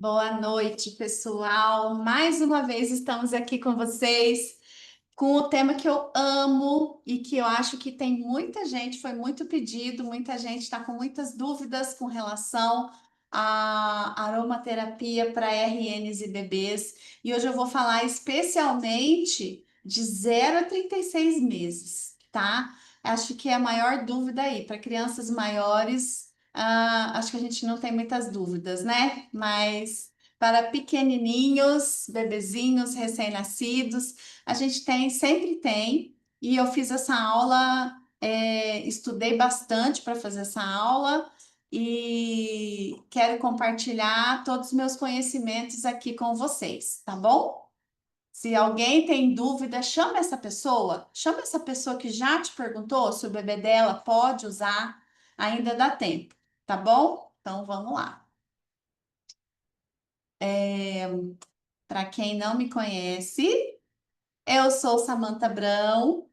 Boa noite, pessoal. Mais uma vez estamos aqui com vocês com o tema que eu amo e que eu acho que tem muita gente, foi muito pedido, muita gente está com muitas dúvidas com relação à aromaterapia para RNs e bebês. E hoje eu vou falar especialmente de 0 a 36 meses, tá? Acho que é a maior dúvida aí. Para crianças maiores, acho que a gente não tem muitas dúvidas, né? Mas para pequenininhos, bebezinhos, recém-nascidos, a gente tem, sempre tem, e eu fiz essa aula, estudei bastante para fazer essa aula e quero compartilhar todos os meus conhecimentos aqui com vocês, tá bom? Se alguém tem dúvida, chama essa pessoa que já te perguntou se o bebê dela pode usar, ainda dá tempo, tá bom? Então vamos lá. Para quem não me conhece, eu sou Samantha Abrão.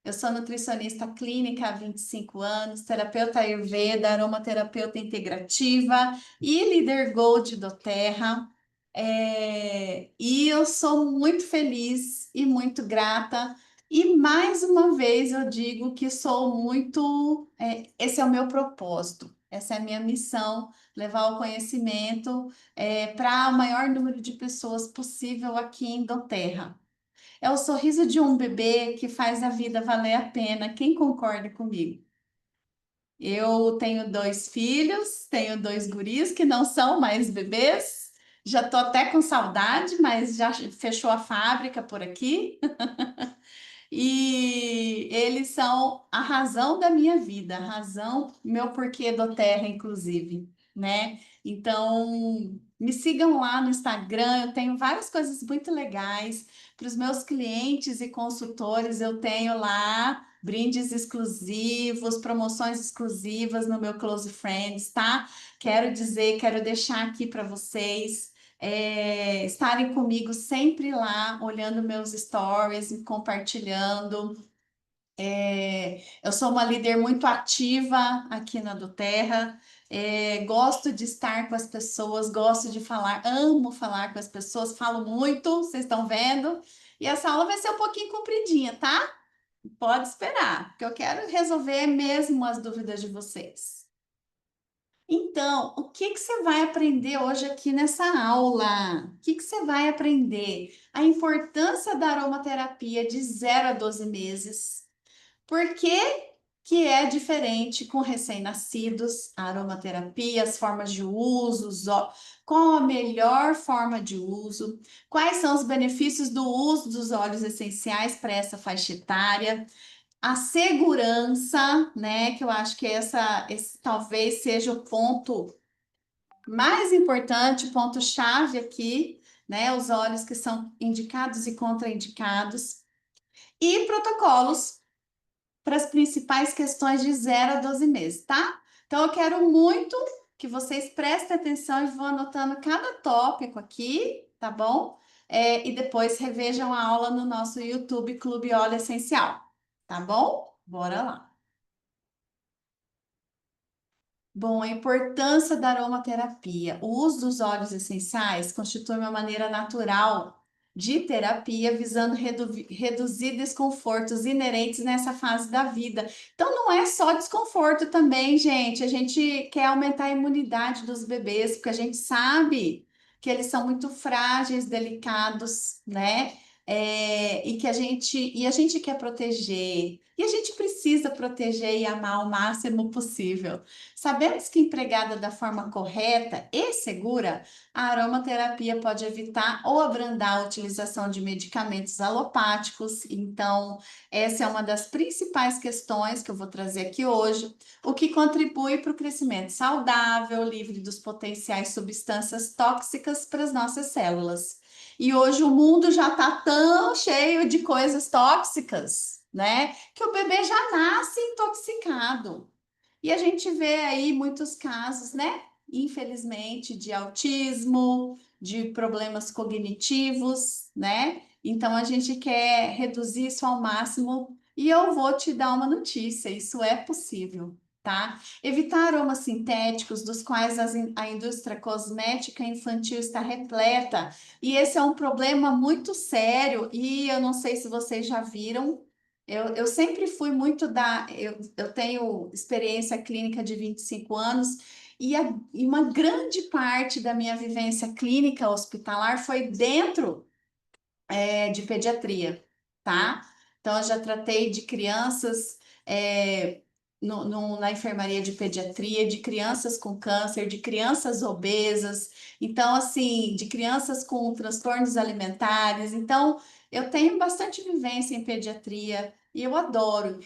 Eu sou nutricionista clínica há 25 anos, terapeuta Ayurveda, aromaterapeuta integrativa e líder Gold do Terra. E eu sou muito feliz e muito grata. E mais uma vez eu digo que sou muito. Esse é o meu propósito, essa é a minha missão, levar o conhecimento para o maior número de pessoas possível aqui em Doterra. É o sorriso de um bebê que faz a vida valer a pena. Quem concorda comigo? Eu tenho dois filhos, tenho dois guris que não são mais bebês. Já tô até com saudade, mas já fechou a fábrica por aqui. E eles são a razão da minha vida, a razão, meu porquê do Terra, inclusive, né? Então, me sigam lá no Instagram, eu tenho várias coisas muito legais para os meus clientes e consultores. Eu tenho lá brindes exclusivos, promoções exclusivas no meu Close Friends, tá? Quero deixar aqui para vocês estarem comigo sempre lá, olhando meus stories e compartilhando. Eu sou uma líder muito ativa aqui na do Terra. Gosto de estar com as pessoas, gosto de falar, amo falar com as pessoas, falo muito, vocês estão vendo. E essa aula vai ser um pouquinho compridinha, tá? Pode esperar, porque eu quero resolver mesmo as dúvidas de vocês. Então, o que que você vai aprender hoje aqui nessa aula? O que que você vai aprender? A importância da aromaterapia de 0 a 12 meses. Por que que é diferente com recém-nascidos? A aromaterapia, as formas de uso, qual a melhor forma de uso? Quais são os benefícios do uso dos óleos essenciais para essa faixa etária? A segurança, né? Que eu acho que esse talvez seja o ponto mais importante, o ponto-chave aqui, né? Os óleos que são indicados e contraindicados. E protocolos para as principais questões de 0 a 12 meses, tá? Então, eu quero muito que vocês prestem atenção e vão anotando cada tópico aqui, tá bom? E depois revejam a aula no nosso YouTube Clube Óleo Essencial, tá bom? Bora lá. Bom, a importância da aromaterapia. O uso dos óleos essenciais constitui uma maneira natural de terapia visando reduzir desconfortos inerentes nessa fase da vida. Então, não é só desconforto também, gente. A gente quer aumentar a imunidade dos bebês, porque a gente sabe que eles são muito frágeis, delicados, né? E a gente quer proteger. E a gente precisa proteger e amar o máximo possível. Sabemos que empregada da forma correta e segura, a aromaterapia pode evitar ou abrandar a utilização de medicamentos alopáticos. Então, essa é uma das principais questões que eu vou trazer aqui hoje, o que contribui para o crescimento saudável, livre dos potenciais substâncias tóxicas para as nossas células. E hoje o mundo já está tão cheio de coisas tóxicas, né? Que o bebê já nasce intoxicado. E a gente vê aí muitos casos, né? Infelizmente, de autismo, de problemas cognitivos, né? Então a gente quer reduzir isso ao máximo e eu vou te dar uma notícia: isso é possível. tá? Evitar aromas sintéticos, dos quais a indústria cosmética infantil está repleta. E esse é um problema muito sério, e eu não sei se vocês já viram. Eu sempre fui muito da. Eu tenho experiência clínica de 25 anos, e uma grande parte da minha vivência clínica hospitalar foi dentro de pediatria, tá? Então, eu já tratei de crianças na enfermaria de pediatria, de crianças com câncer, de crianças obesas, então, assim, de crianças com transtornos alimentares. Então, eu tenho bastante vivência em pediatria e eu adoro.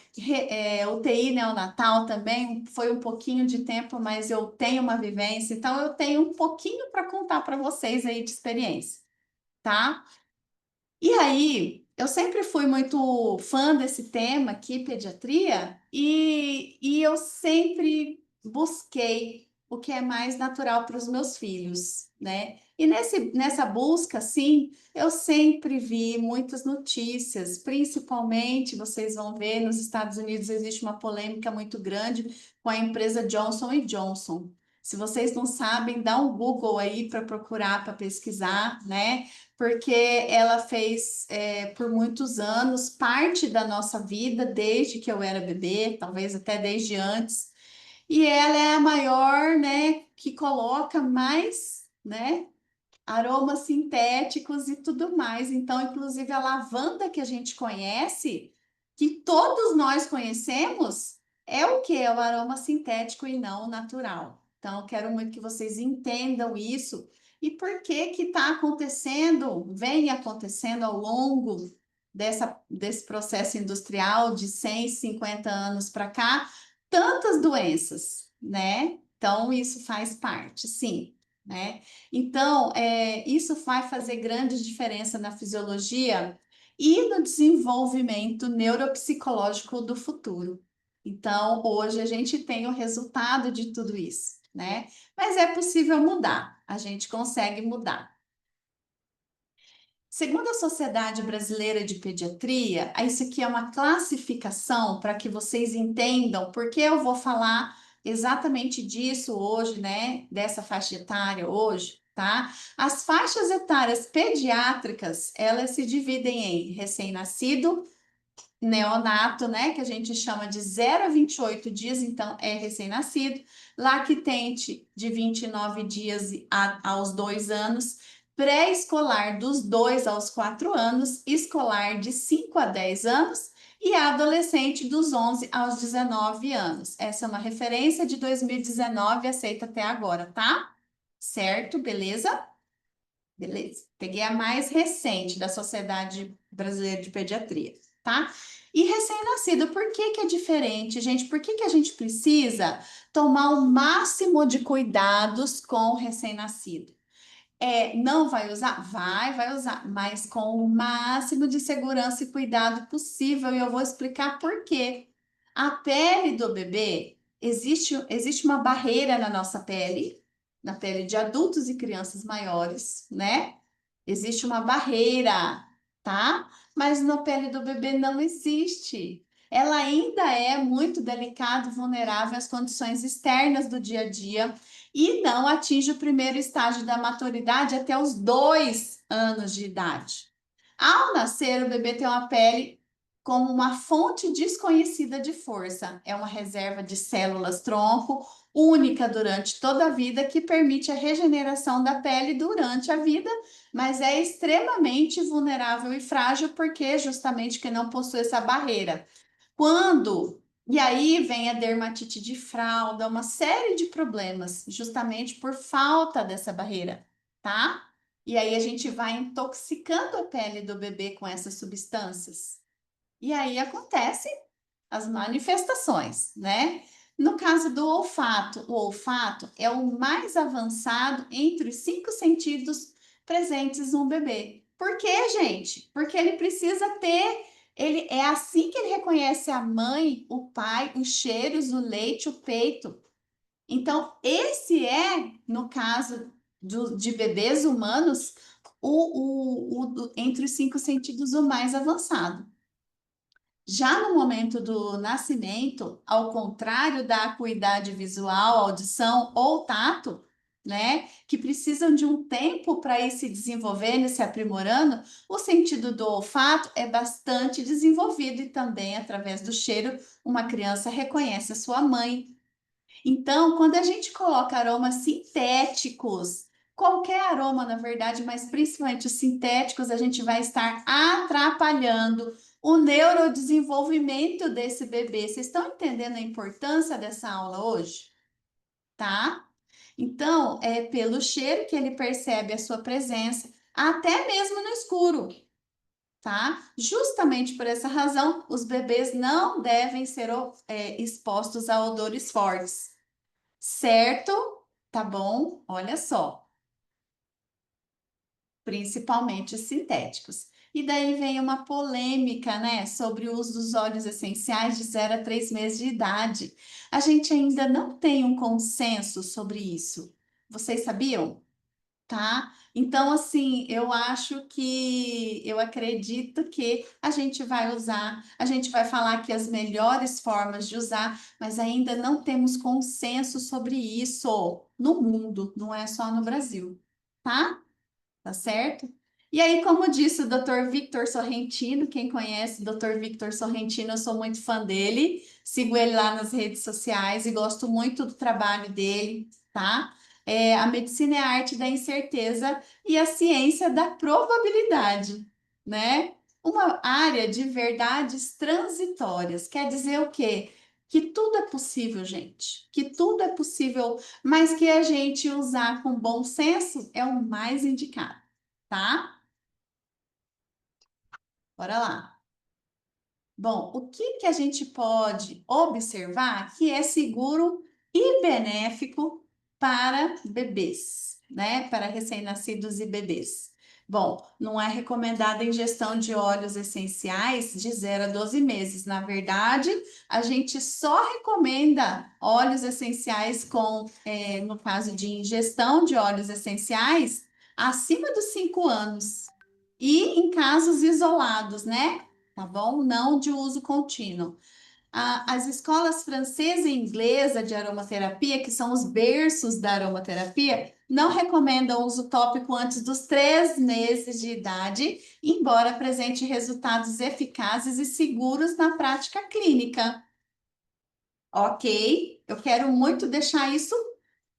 UTI neonatal também foi um pouquinho de tempo, mas eu tenho uma vivência, então eu tenho um pouquinho para contar para vocês aí de experiência, tá? E aí, eu sempre fui muito fã desse tema aqui, pediatria, e eu sempre busquei o que é mais natural para os meus filhos, né? E nessa busca, sim, eu sempre vi muitas notícias, principalmente, vocês vão ver, nos Estados Unidos existe uma polêmica muito grande com a empresa Johnson Johnson. Se vocês não sabem, dá um Google aí para procurar, para pesquisar, né? Porque ela fez por muitos anos parte da nossa vida, desde que eu era bebê, talvez até desde antes. E ela é a maior, né, que coloca mais, né, aromas sintéticos e tudo mais. Então, inclusive a lavanda que a gente conhece, que todos nós conhecemos, é o que? É o aroma sintético e não o natural. Então, eu quero muito que vocês entendam isso e por que que está acontecendo, vem acontecendo ao longo desse processo industrial de 150 anos para cá, tantas doenças, né? Então, isso faz parte, sim, né? Então, isso vai fazer grande diferença na fisiologia e no desenvolvimento neuropsicológico do futuro. Então, hoje a gente tem o resultado de tudo isso, né? Mas é possível mudar, a gente consegue mudar. Segundo a Sociedade Brasileira de Pediatria, isso aqui é uma classificação para que vocês entendam, porque eu vou falar exatamente disso hoje, né? Dessa faixa etária hoje, tá? As faixas etárias pediátricas, elas se dividem em recém-nascido, neonato, né, que a gente chama de 0 a 28 dias, então é recém-nascido, lactente de 29 dias aos 2 anos, pré-escolar dos 2 aos 4 anos, escolar de 5 a 10 anos e adolescente dos 11 aos 19 anos. Essa é uma referência de 2019, aceita até agora, tá? Certo? Beleza? Beleza. Peguei a mais recente da Sociedade Brasileira de Pediatria, tá? E recém-nascido, por que que é diferente, gente? Por que que a gente precisa tomar o máximo de cuidados com o recém-nascido? Não vai usar? Vai usar, mas com o máximo de segurança e cuidado possível, e eu vou explicar por quê. A pele do bebê, existe uma barreira na nossa pele, na pele de adultos e crianças maiores, né? Existe uma barreira, tá? Mas na pele do bebê não existe. Ela ainda é muito delicada e vulnerável às condições externas do dia a dia e não atinge o primeiro estágio da maturidade até os 2 anos de idade. Ao nascer, o bebê tem uma pele como uma fonte desconhecida de força. É uma reserva de células tronco única durante toda a vida que permite a regeneração da pele durante a vida, mas é extremamente vulnerável e frágil porque justamente que não possui essa barreira. E aí vem a dermatite de fralda, uma série de problemas, justamente por falta dessa barreira, tá? E aí a gente vai intoxicando a pele do bebê com essas substâncias. E aí acontecem as manifestações, né? No caso do olfato, o olfato é o mais avançado entre os 5 sentidos presentes no bebê. Por quê, gente? Porque ele precisa ter, ele é assim que ele reconhece a mãe, o pai, os cheiros, o leite, o peito. Então, esse é, no caso de bebês humanos, entre os 5 sentidos o mais avançado. Já no momento do nascimento, ao contrário da acuidade visual, audição ou tato, né, que precisam de um tempo para ir se desenvolvendo e se aprimorando, o sentido do olfato é bastante desenvolvido e também através do cheiro, uma criança reconhece a sua mãe. Então, quando a gente coloca aromas sintéticos, qualquer aroma, na verdade, mas principalmente os sintéticos, a gente vai estar atrapalhando o neurodesenvolvimento desse bebê. Vocês estão entendendo a importância dessa aula hoje? Tá? Então, é pelo cheiro que ele percebe a sua presença, até mesmo no escuro, tá? Justamente por essa razão, os bebês não devem ser expostos a odores fortes. Certo? Tá bom? Olha só, principalmente os sintéticos. E daí vem uma polêmica, né, sobre o uso dos óleos essenciais de 0 a 3 meses de idade. A gente ainda não tem um consenso sobre isso. Vocês sabiam? Tá? Então, assim, eu acredito que a gente vai usar, a gente vai falar aqui as melhores formas de usar, mas ainda não temos consenso sobre isso no mundo, não é só no Brasil, tá? Tá certo? E aí, como disse o Dr. Victor Sorrentino, quem conhece o Dr. Victor Sorrentino, eu sou muito fã dele, sigo ele lá nas redes sociais e gosto muito do trabalho dele, tá? A medicina é a arte da incerteza e a ciência da probabilidade, né? Uma área de verdades transitórias. Quer dizer o quê? Que tudo é possível, gente. Que tudo é possível, mas que a gente usar com bom senso é o mais indicado, tá? Bora lá. Bom, o que que a gente pode observar que é seguro e benéfico para bebês, né? Para recém-nascidos e bebês. Bom, não é recomendada a ingestão de óleos essenciais de 0 a 12 meses. Na verdade, a gente só recomenda óleos essenciais no caso de ingestão de óleos essenciais, acima dos 5 anos. E em casos isolados, né? Tá bom? Não de uso contínuo. As escolas francesa e inglesa de aromaterapia, que são os berços da aromaterapia, não recomendam o uso tópico antes dos 3 meses de idade, embora apresente resultados eficazes e seguros na prática clínica. Ok? Eu quero muito deixar isso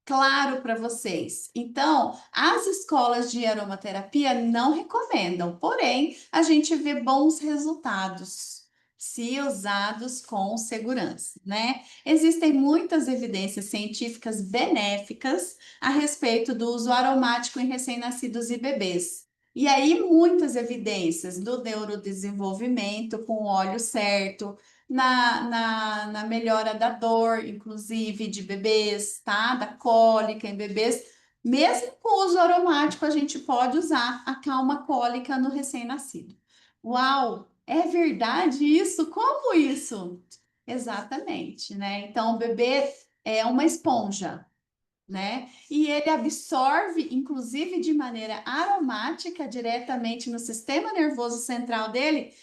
claro para vocês. Então, as escolas de aromaterapia não recomendam, porém, a gente vê bons resultados se usados com segurança, né? Existem muitas evidências científicas benéficas a respeito do uso aromático em recém-nascidos e bebês. E aí, muitas evidências do neurodesenvolvimento com o óleo certo, na melhora da dor, inclusive de bebês, tá? Da cólica em bebês. Mesmo com o uso aromático, a gente pode usar a calma cólica no recém-nascido. Uau! É verdade isso? Como isso? Exatamente, né? Então, o bebê é uma esponja, né? E ele absorve, inclusive de maneira aromática, diretamente no sistema nervoso central dele,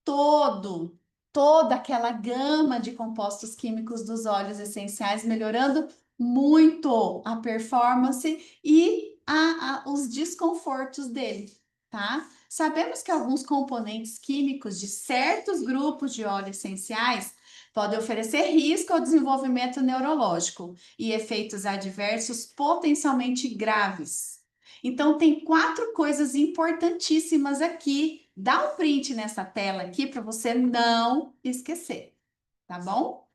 todo, toda aquela gama de compostos químicos dos óleos essenciais, melhorando muito a performance e os desconfortos dele, tá? Sabemos que alguns componentes químicos de certos grupos de óleos essenciais podem oferecer risco ao desenvolvimento neurológico e efeitos adversos potencialmente graves. Então, tem 4 coisas importantíssimas aqui. Dá um print nessa tela aqui para você não esquecer, tá bom?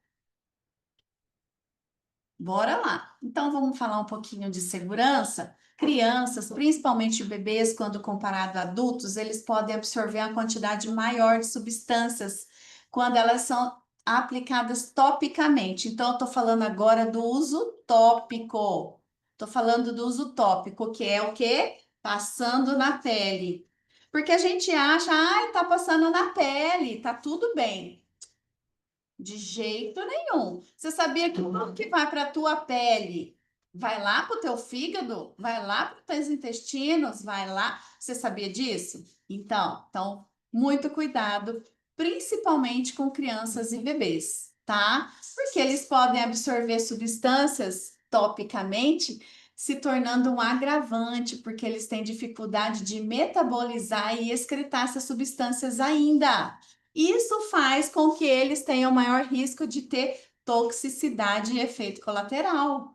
Bora lá. Então, vamos falar um pouquinho de segurança. Crianças, principalmente bebês, quando comparado a adultos, eles podem absorver uma quantidade maior de substâncias quando elas são aplicadas topicamente. Então, eu estou falando agora do uso tópico. Estou falando do uso tópico, que é o quê? Passando na pele. Porque a gente acha, ai, tá passando na pele, tá tudo bem. De jeito nenhum. Você sabia que tudo que vai para a tua pele vai lá para o teu fígado, vai lá para os teus intestinos, vai lá. Você sabia disso? Então, muito cuidado. principalmente com crianças e bebês, tá? Porque eles podem absorver substâncias topicamente, se tornando um agravante, porque eles têm dificuldade de metabolizar e excretar essas substâncias ainda. Isso faz com que eles tenham maior risco de ter toxicidade e efeito colateral.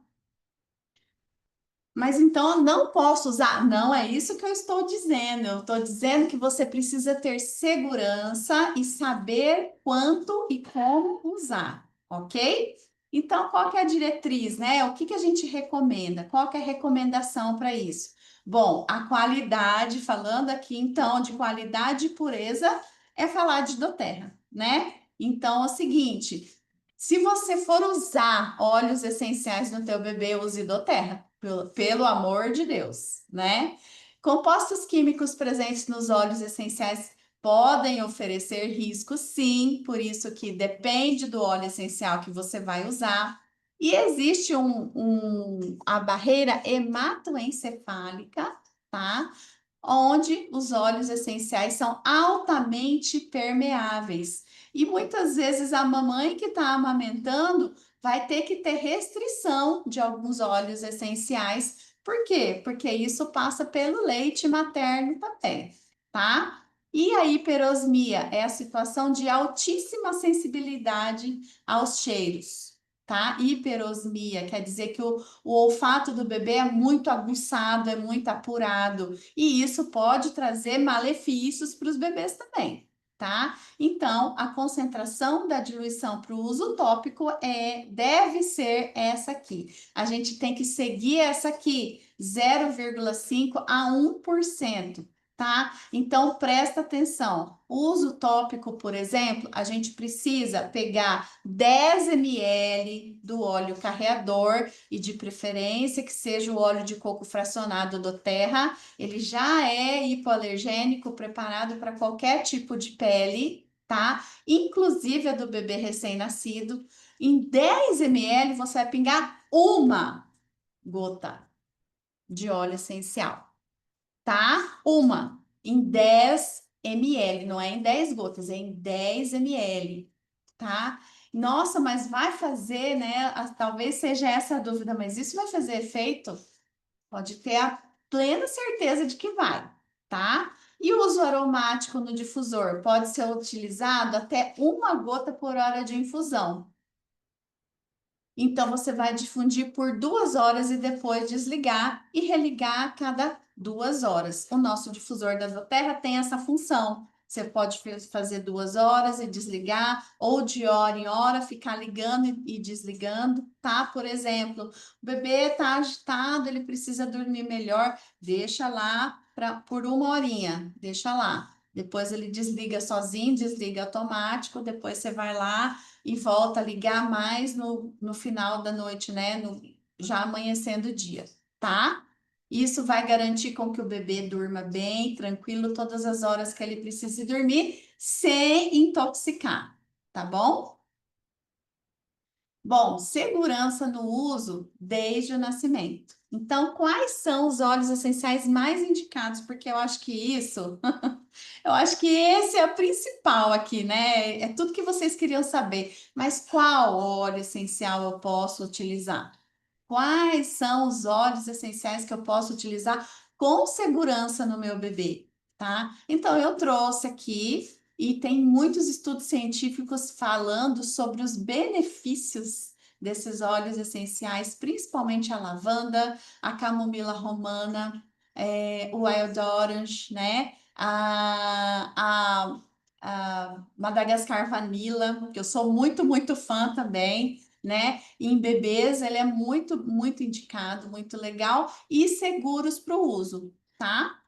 Mas então eu não posso usar? Não é isso que eu estou dizendo. Eu estou dizendo que você precisa ter segurança e saber quanto e como usar, ok? Então, qual que é a diretriz, né? O que que a gente recomenda? Qual que é a recomendação para isso? Bom, a qualidade, falando aqui então de qualidade e pureza, é falar de doTERRA, né? Então, é o seguinte, se você for usar óleos essenciais no teu bebê, use doTERRA, pelo amor de Deus, né? Compostos químicos presentes nos óleos essenciais podem oferecer riscos, sim, por isso que depende do óleo essencial que você vai usar. E existe a barreira hematoencefálica, tá? Onde os óleos essenciais são altamente permeáveis. E muitas vezes a mamãe que está amamentando vai ter que ter restrição de alguns óleos essenciais. Por quê? Porque isso passa pelo leite materno também, tá? E a hiperosmia é a situação de altíssima sensibilidade aos cheiros, tá? Hiperosmia quer dizer que o olfato do bebê é muito aguçado, é muito apurado, e isso pode trazer malefícios para os bebês também, tá? Então, a concentração da diluição para o uso tópico deve ser essa aqui. A gente tem que seguir essa aqui, 0,5 a 1%. Tá? Então presta atenção. O uso tópico, por exemplo, a gente precisa pegar 10 ml do óleo carreador e de preferência que seja o óleo de coco fracionado doTERRA. Ele já é hipoalergênico, preparado para qualquer tipo de pele, tá? Inclusive a do bebê recém-nascido. Em 10 ml você vai pingar uma gota de óleo essencial, tá? Uma em 10 ml, não é em 10 gotas, é em 10 ml, tá? Nossa, mas vai fazer, né? Talvez seja essa a dúvida, mas isso vai fazer efeito? Pode ter a plena certeza de que vai, tá? E o uso aromático no difusor pode ser utilizado até uma gota por hora de infusão. Então, você vai difundir por 2 horas e depois desligar e religar a cada 2 horas. O nosso difusor da doTERRA tem essa função. Você pode fazer 2 horas e desligar, ou de hora em hora ficar ligando e desligando, tá? Por exemplo, o bebê está agitado, ele precisa dormir melhor, deixa lá por 1 horinha, deixa lá. Depois ele desliga sozinho, desliga automático, depois você vai lá e volta a ligar mais no final da noite, né? Já amanhecendo o dia, tá? Isso vai garantir com que o bebê durma bem, tranquilo, todas as horas que ele precise dormir, sem intoxicar, tá bom? Bom, segurança no uso desde o nascimento. Então, quais são os óleos essenciais mais indicados? Porque eu acho que isso, eu acho que esse é o principal aqui, né? É tudo que vocês queriam saber. Mas qual óleo essencial eu posso utilizar? Quais são os óleos essenciais que eu posso utilizar com segurança no meu bebê, tá? Então, eu trouxe aqui e tem muitos estudos científicos falando sobre os benefícios desses óleos essenciais, principalmente a lavanda, a camomila romana, o wild orange, né? A Madagascar Vanilla, que eu sou muito, muito fã também, né? E em bebês ele é muito, muito indicado, muito legal e seguros para o uso, tá?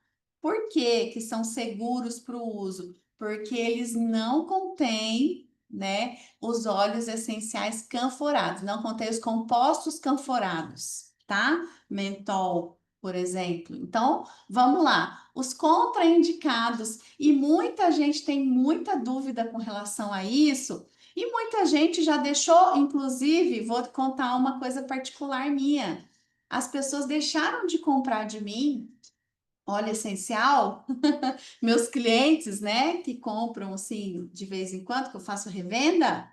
Por que que são seguros para o uso? Porque eles não contêm, né, os óleos essenciais canforados, não contêm os compostos canforados, tá? Mentol, por exemplo. Então, vamos lá. Os contraindicados, e muita gente tem muita dúvida com relação a isso, e muita gente já deixou, inclusive, vou contar uma coisa particular minha. As pessoas deixaram de comprar de mim óleo essencial, meus clientes, né, que compram assim de vez em quando, que eu faço revenda,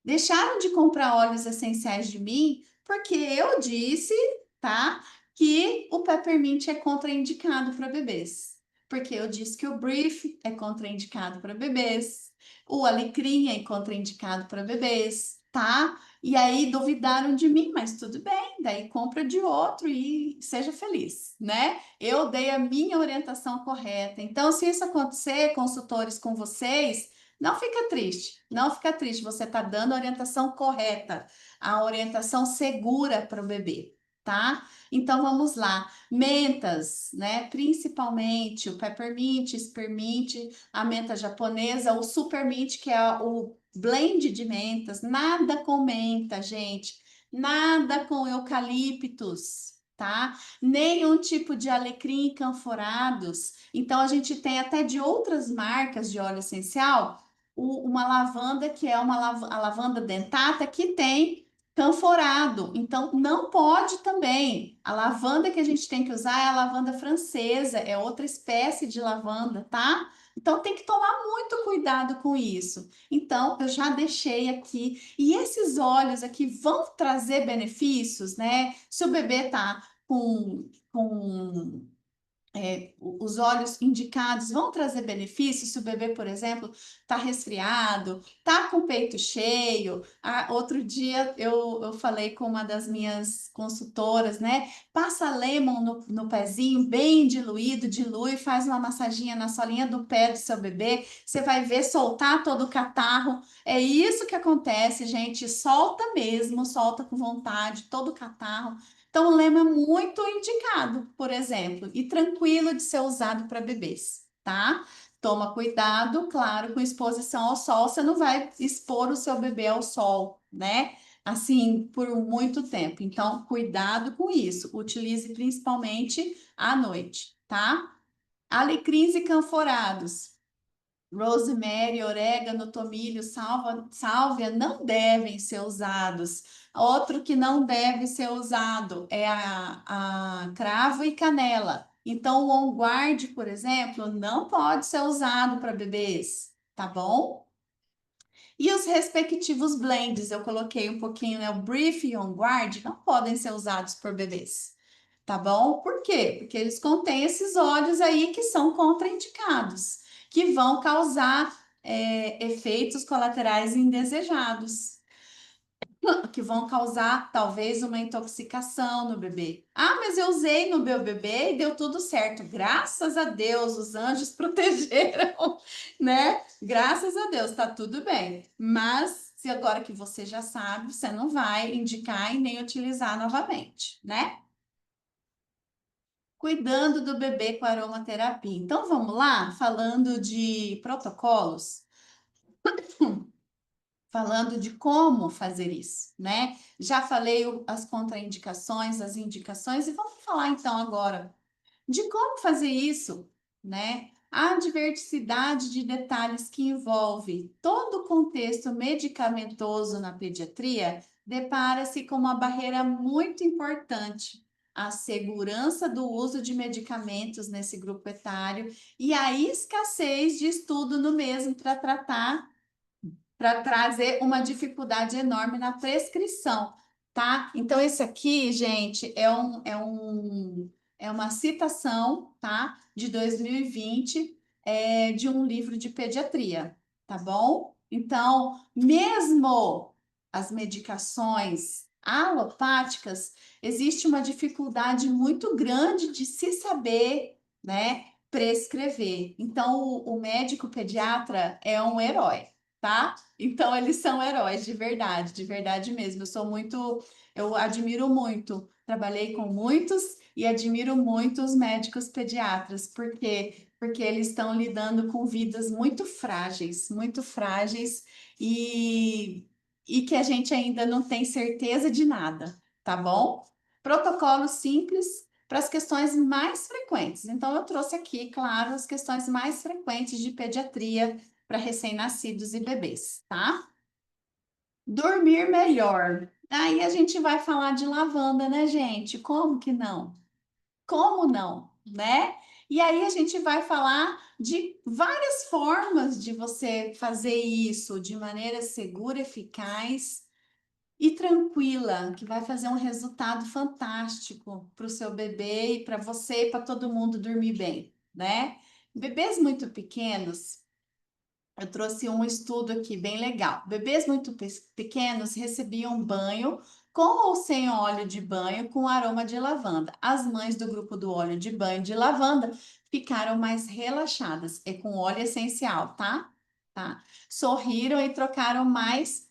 deixaram de comprar óleos essenciais de mim porque eu disse, tá, que o peppermint é contraindicado para bebês. Porque eu disse que o brief é contraindicado para bebês, o alecrim é contraindicado para bebês, tá? E aí duvidaram de mim, mas tudo bem, daí compra de outro e seja feliz, né? Eu dei a minha orientação correta. Então, se isso acontecer, consultores com vocês, não fica triste, não fica triste. Você está dando a orientação correta, a orientação segura para o bebê, tá? Então vamos lá. Mentas, né? Principalmente o peppermint, spearmint, a menta japonesa, o supermint, que é o blend de mentas. Nada com menta, gente. Nada com eucaliptos, tá? Nenhum tipo de alecrim canforados. Então a gente tem até de outras marcas de óleo essencial uma lavanda que é a lavanda dentata que tem canforado. Então, não pode também. A lavanda que a gente tem que usar é a lavanda francesa, é outra espécie de lavanda, tá? Então, tem que tomar muito cuidado com isso. Então, eu já deixei aqui. E esses óleos aqui vão trazer benefícios, né? Se o bebê tá com os óleos indicados vão trazer benefícios se o bebê, por exemplo, está resfriado, está com o peito cheio. Outro dia eu falei com uma das minhas consultoras, né? Passa lemon no pezinho, bem diluído, dilui, faz uma massaginha na solinha do pé do seu bebê, você vai ver soltar todo o catarro. É isso que acontece, gente. Solta mesmo, solta com vontade todo o catarro. Então, o lema é muito indicado, por exemplo, e tranquilo de ser usado para bebês, tá? Toma cuidado, claro, com exposição ao sol, você não vai expor o seu bebê ao sol, né? Assim, por muito tempo. Então, cuidado com isso. Utilize principalmente à noite, tá? Alecrins e canforados. Rosemary, orégano, tomilho, sálvia não devem ser usados. Outro que não deve ser usado é a cravo e canela. Então, o On Guard, por exemplo, não pode ser usado para bebês, tá bom? E os respectivos blends, eu coloquei um pouquinho, né? O Brief e On Guard não podem ser usados por bebês, tá bom? Por quê? Porque eles contêm esses óleos aí que são contraindicados, que vão causar efeitos colaterais indesejados, que vão causar talvez uma intoxicação no bebê. Ah, mas eu usei no meu bebê e deu tudo certo. Graças a Deus, os anjos protegeram, né? Graças a Deus, tá tudo bem. Mas se agora que você já sabe, você não vai indicar e nem utilizar novamente, né? Cuidando do bebê com aromaterapia. Então vamos lá, falando de protocolos, falando de como fazer isso, né? Já falei as contraindicações, as indicações, e vamos falar então agora de como fazer isso, né? A diversidade de detalhes que envolve todo o contexto medicamentoso na pediatria depara-se com uma barreira muito importante. A segurança do uso de medicamentos nesse grupo etário e a escassez de estudo no mesmo para trazer uma dificuldade enorme na prescrição, tá? Então, esse aqui, gente, é uma citação, tá? De 2020, de um livro de pediatria, tá bom? Então, mesmo as medicações alopáticas, existe uma dificuldade muito grande de se saber, né, prescrever. Então, o médico pediatra é um herói, tá? Então, eles são heróis de verdade mesmo. Eu admiro muito, trabalhei com muitos e admiro muito os médicos pediatras, porque eles estão lidando com vidas muito frágeis e que a gente ainda não tem certeza de nada, tá bom? Protocolo simples para as questões mais frequentes. Então, eu trouxe aqui, claro, as questões mais frequentes de pediatria para recém-nascidos e bebês, tá? Dormir melhor. Aí a gente vai falar de lavanda, né, gente? Como que não? Como não? né? E aí a gente vai falar de várias formas de você fazer isso de maneira segura, eficaz e tranquila, que vai fazer um resultado fantástico para o seu bebê e para você e para todo mundo dormir bem, né? Bebês muito pequenos, eu trouxe um estudo aqui bem legal. Bebês muito pequenos recebiam banho com ou sem óleo de banho com aroma de lavanda. As mães do grupo do óleo de banho de lavanda ficaram mais relaxadas. É com óleo essencial, tá? Tá? Sorriram e tocaram mais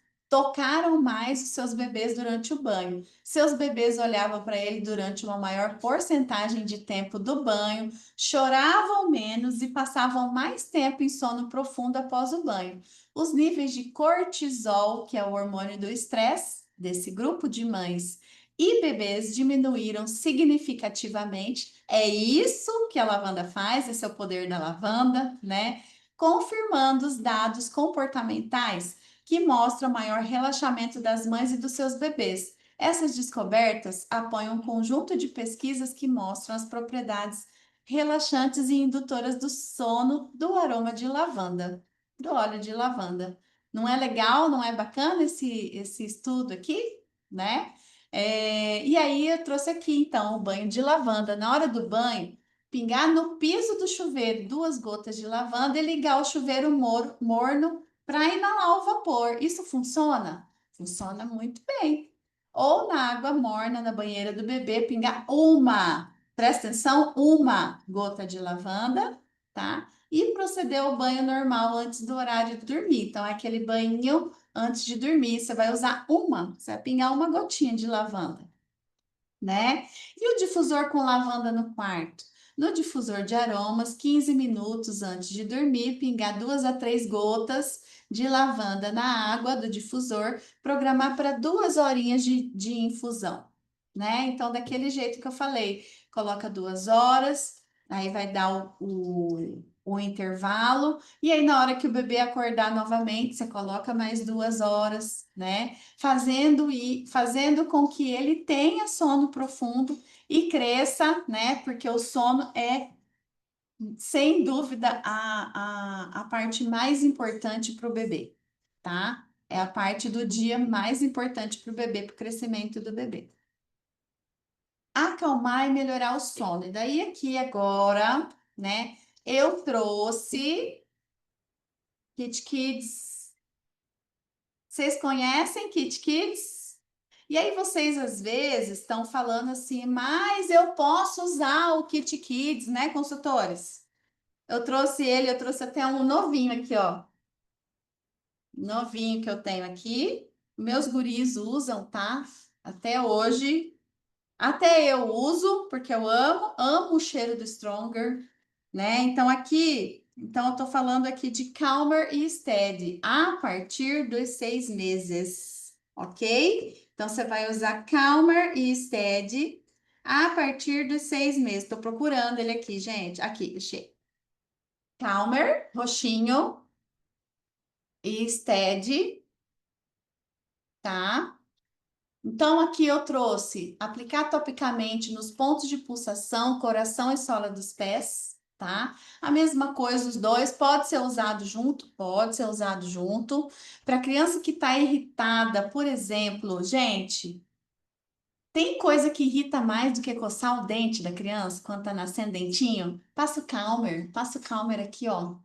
os seus bebês durante o banho. Seus bebês olhavam para ele durante uma maior porcentagem de tempo do banho, choravam menos e passavam mais tempo em sono profundo após o banho. Os níveis de cortisol, que é o hormônio do estresse, desse grupo de mães e bebês diminuíram significativamente. É isso que a lavanda faz, esse é o poder da lavanda, né? Confirmando os dados comportamentais que mostram maior relaxamento das mães e dos seus bebês. Essas descobertas apoiam um conjunto de pesquisas que mostram as propriedades relaxantes e indutoras do sono do aroma de lavanda, do óleo de lavanda. Não é legal, não é bacana esse estudo aqui, né? E aí eu trouxe aqui então o banho de lavanda. Na hora do banho, pingar no piso do chuveiro 2 gotas de lavanda e ligar o chuveiro morno para inalar o vapor. Isso funciona? Funciona muito bem. Ou na água morna na banheira do bebê, pingar presta atenção, 1 gota de lavanda, tá? E proceder ao banho normal antes do horário de dormir. Então, é aquele banho antes de dormir, você vai usar você vai pingar 1 gotinha de lavanda, né? E o difusor com lavanda no quarto? No difusor de aromas, 15 minutos antes de dormir, pingar 2 a 3 gotas de lavanda na água do difusor, programar para 2 horinhas de infusão, né? Então, daquele jeito que eu falei, coloca 2 horas, aí vai dar o intervalo, e aí na hora que o bebê acordar novamente, você coloca mais 2 horas, né? Fazendo com que ele tenha sono profundo e cresça, né? Porque o sono é, sem dúvida, a parte mais importante para o bebê, tá? É a parte do dia mais importante para o bebê, para o crescimento do bebê. Acalmar e melhorar o sono. E daí aqui agora, né? Eu trouxe Kit Kids. Vocês conhecem Kit Kids? E aí vocês às vezes estão falando assim, mas eu posso usar o Kit Kids, né, consultores? Eu trouxe até um novinho aqui, ó. Novinho que eu tenho aqui. Meus guris usam, tá? Até hoje. Até eu uso, porque eu amo o cheiro do Stronger, né? Então eu tô falando aqui de Calmer e Steady a partir dos 6 meses, ok? Então você vai usar Calmer e Steady a partir dos 6 meses. Tô procurando ele aqui, gente. Aqui, achei. Calmer, roxinho, e Steady, tá? Então, aqui eu trouxe aplicar topicamente nos pontos de pulsação, coração e sola dos pés, tá? A mesma coisa, os dois, pode ser usado junto, pode ser usado junto. Para criança que está irritada, por exemplo, gente, tem coisa que irrita mais do que coçar o dente da criança quando tá nascendo dentinho? Passa o Calmer aqui, ó.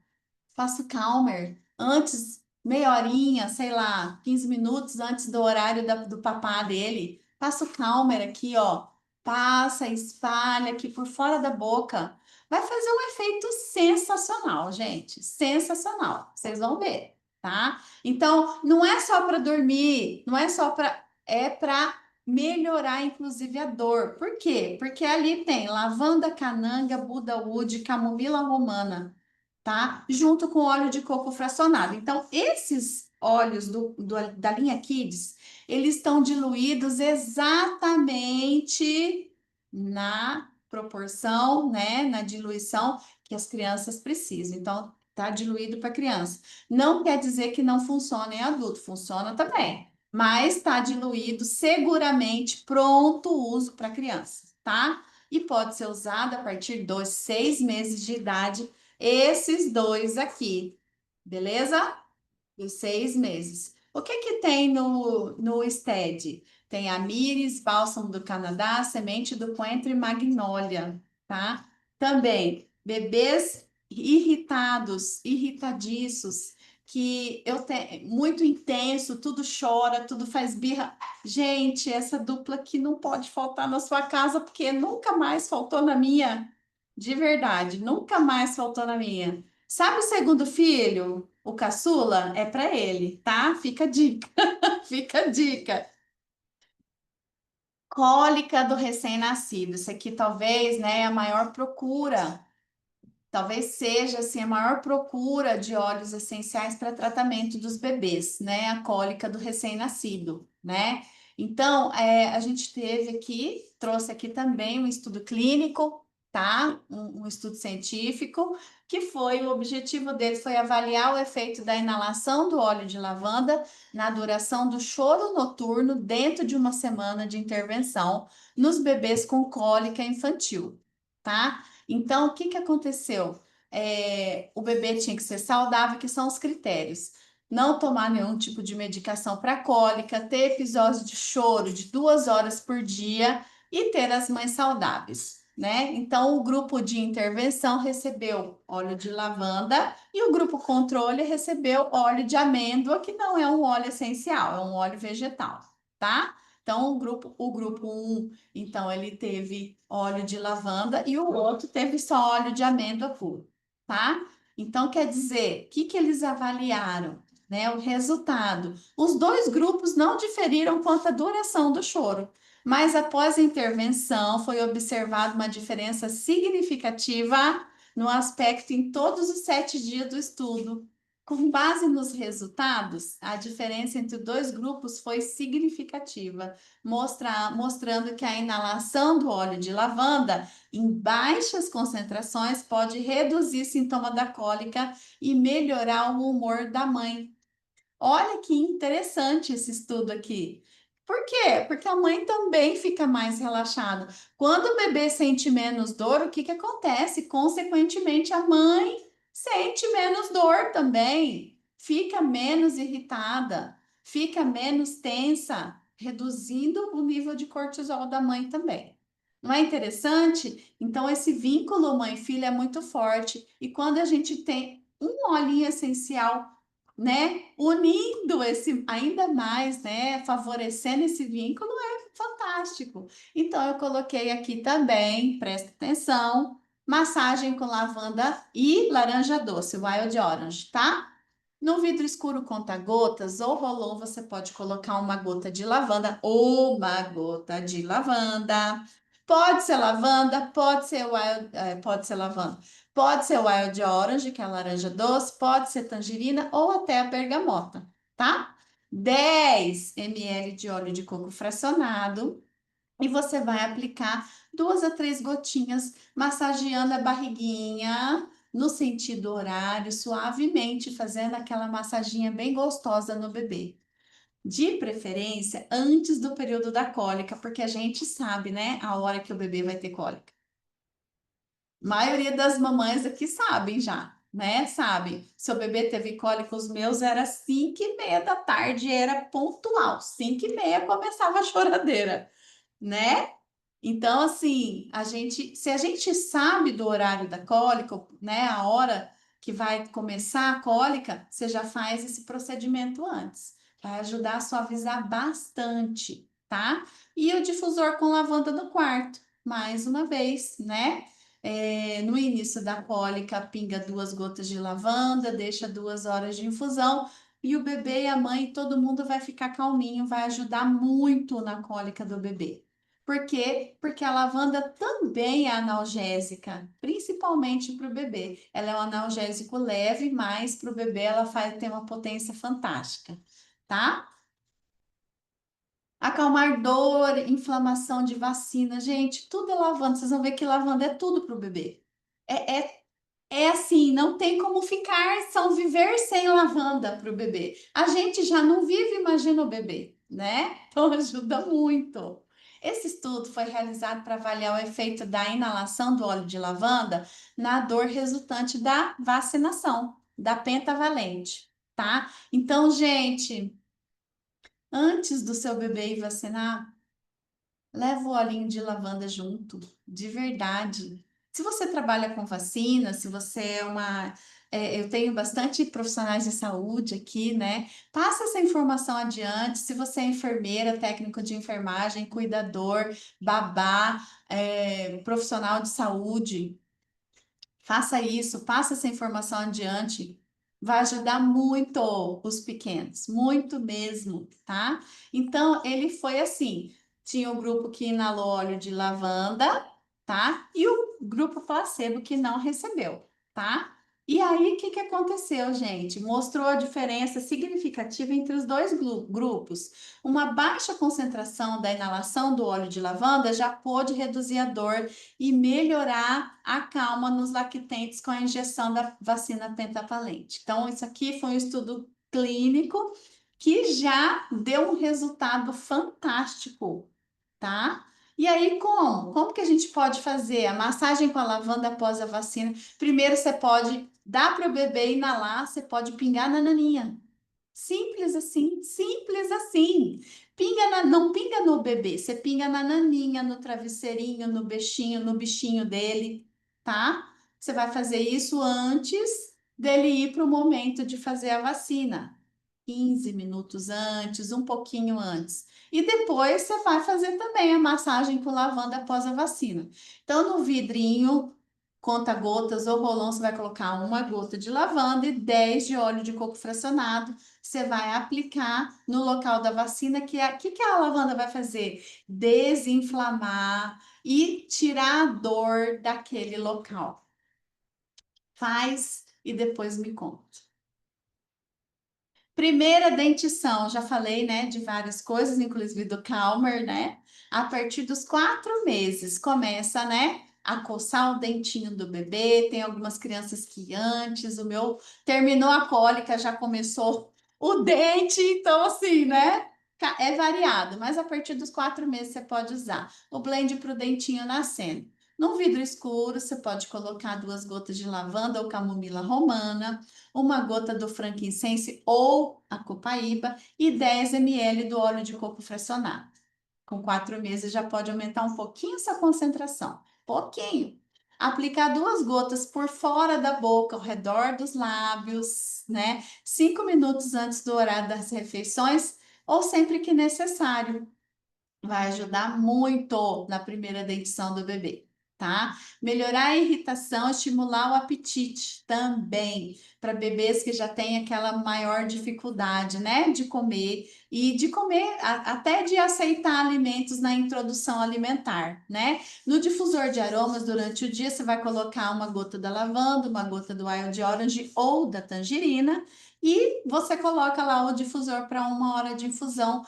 Faço calmer antes, meia horinha, sei lá, 15 minutos antes do horário do papá dele. Passo calmer aqui, ó. Passa, espalha aqui por fora da boca. Vai fazer um efeito sensacional, gente. Sensacional. Vocês vão ver, tá? Então, não é só para dormir, não é só para. É para melhorar, inclusive, a dor. Por quê? Porque ali tem lavanda, cananga, budaúde, camomila romana, tá? Junto com óleo de coco fracionado. Então, esses óleos da linha Kids, eles estão diluídos exatamente na proporção, né? Na diluição que as crianças precisam. Então, tá diluído para criança. Não quer dizer que não funciona em adulto, funciona também. Mas está diluído seguramente, pronto uso para criança, tá? e pode ser usado a partir dos 6 meses de idade, esses dois aqui, beleza? Dos 6 meses. O que que tem no Stead? Tem Amyris, bálsamo do Canadá, semente do coentro e magnólia, tá? Também bebês irritados, irritadiços, que eu tenho muito intenso, tudo chora, tudo faz birra. Gente, essa dupla aqui não pode faltar na sua casa, porque nunca mais faltou na minha. De verdade, nunca mais faltou na minha. Sabe o segundo filho? O caçula é para ele, tá? Fica a dica, fica a dica. Cólica do recém-nascido. Isso aqui talvez, né, é a maior procura. Talvez seja assim a maior procura de óleos essenciais para tratamento dos bebês, né? A cólica do recém-nascido, né? Então, a gente teve aqui, trouxe aqui também um estudo clínico, tá? Um estudo científico, que foi, o objetivo dele foi avaliar o efeito da inalação do óleo de lavanda na duração do choro noturno dentro de uma semana de intervenção nos bebês com cólica infantil, tá? Então, o que que aconteceu? O bebê tinha que ser saudável, que são os critérios. Não tomar nenhum tipo de medicação para cólica, ter episódios de choro de 2 horas por dia e ter as mães saudáveis, né? Então, o grupo de intervenção recebeu óleo de lavanda e o grupo controle recebeu óleo de amêndoa, que não é um óleo essencial, é um óleo vegetal, tá? Então, o grupo 1 então, ele teve óleo de lavanda e o outro teve só óleo de amêndoa puro, tá? Então, quer dizer, o que que eles avaliaram, né? O resultado. Os dois grupos não diferiram quanto à duração do choro, mas após a intervenção foi observada uma diferença significativa no aspecto em todos os 7 dias do estudo. Com base nos resultados, a diferença entre os dois grupos foi significativa mostrando que a inalação do óleo de lavanda em baixas concentrações pode reduzir sintoma da cólica e melhorar o humor da mãe. Olha que interessante esse estudo aqui. Por quê? Porque a mãe também fica mais relaxada. Quando o bebê sente menos dor, o que que acontece? Consequentemente, a mãe sente menos dor também, fica menos irritada, fica menos tensa, reduzindo o nível de cortisol da mãe também. Não é interessante? Então, esse vínculo mãe-filha é muito forte. E quando a gente tem um olhinho essencial, né, unindo esse ainda mais, né, favorecendo esse vínculo é fantástico. Então eu coloquei aqui também, presta atenção, massagem com lavanda e laranja doce, wild orange, tá? No vidro escuro conta-gotas ou rolon, você pode colocar uma gota de lavanda ou uma gota de lavanda. Pode ser lavanda, pode ser lavanda. Pode ser wild orange, que é a laranja doce, pode ser tangerina ou até a bergamota, tá? 10 ml de óleo de coco fracionado e você vai aplicar 2 a 3 gotinhas, massageando a barriguinha no sentido horário, suavemente, fazendo aquela massaginha bem gostosa no bebê. De preferência, antes do período da cólica, porque a gente sabe, né, a hora que o bebê vai ter cólica. Maioria das mamães aqui sabem já, né? Sabe, seu bebê teve cólica, os meus era 5h30 da tarde, era pontual, 5h30 começava a choradeira, né? Então, assim, se a gente sabe do horário da cólica, né, a hora que vai começar a cólica, você já faz esse procedimento antes. Vai ajudar a suavizar bastante, tá? E o difusor com lavanda no quarto, mais uma vez, né? No início da cólica, pinga 2 gotas de lavanda, deixa 2 horas de infusão. E o bebê e a mãe, todo mundo vai ficar calminho, vai ajudar muito na cólica do bebê. Por quê? Porque a lavanda também é analgésica, principalmente para o bebê. Ela é um analgésico leve, mas para o bebê ela tem uma potência fantástica, tá? Acalmar dor, inflamação de vacina, gente, tudo é lavanda. Vocês vão ver que lavanda é tudo para o bebê. É, é, é assim, não tem como ficar, são viver sem lavanda para o bebê. A gente já não vive, imagina o bebê, né? Então ajuda muito. Esse estudo foi realizado para avaliar o efeito da inalação do óleo de lavanda na dor resultante da vacinação, da pentavalente, tá? Então, gente, antes do seu bebê ir vacinar, leva o olhinho de lavanda junto, de verdade. Se você trabalha com vacina, se você é uma. Eu tenho bastante profissionais de saúde aqui, né? Passa essa informação adiante. Se você é enfermeira, técnico de enfermagem, cuidador, babá, profissional de saúde. Faça isso, passe essa informação adiante. Vai ajudar muito os pequenos, muito mesmo, tá? Então, ele foi assim: tinha o grupo que inalou óleo de lavanda, tá? E o grupo placebo que não recebeu, tá? E aí, o que que aconteceu, gente? Mostrou a diferença significativa entre os dois grupos. Uma baixa concentração da inalação do óleo de lavanda já pôde reduzir a dor e melhorar a calma nos lactentes com a injeção da vacina pentavalente. Então, isso aqui foi um estudo clínico que já deu um resultado fantástico, tá? E aí, como? Como que a gente pode fazer a massagem com a lavanda após a vacina? Primeiro, você pode dar para o bebê inalar, você pode pingar na naninha. Simples assim, simples assim. Não pinga no bebê, você pinga na naninha, no travesseirinho, no bichinho dele, tá? Você vai fazer isso antes dele ir para o momento de fazer a vacina. 15 minutos antes, um pouquinho antes. E depois você vai fazer também a massagem com lavanda após a vacina. Então, no vidrinho, conta-gotas ou rolão, você vai colocar uma gota de lavanda e 10 de óleo de coco fracionado. Você vai aplicar no local da vacina, que a lavanda vai fazer? Desinflamar e tirar a dor daquele local. Faz e depois me conta. Primeira dentição, já falei, né, de várias coisas, inclusive do Calmer, né? A partir dos 4 meses começa, né, a coçar o dentinho do bebê. Tem algumas crianças que antes, o meu terminou a cólica, já começou o dente, então assim, né? É variado, mas a partir dos 4 meses você pode usar o blend para o dentinho nascendo. Num vidro escuro, você pode colocar 2 gotas de lavanda ou camomila romana, uma gota do frankincense ou a copaíba e 10 ml do óleo de coco fracionado. Com 4 meses já pode aumentar um pouquinho essa concentração. Pouquinho. Aplicar 2 gotas por fora da boca, ao redor dos lábios, né? 5 minutos antes do horário das refeições ou sempre que necessário. Vai ajudar muito na primeira dentição do bebê, tá? Melhorar a irritação, estimular o apetite também, para bebês que já têm aquela maior dificuldade, né, de comer e de comer, até de aceitar alimentos na introdução alimentar, né? No difusor de aromas, durante o dia, você vai colocar uma gota da lavanda, uma gota do wild orange ou da tangerina. E você coloca lá o difusor para 1 hora de infusão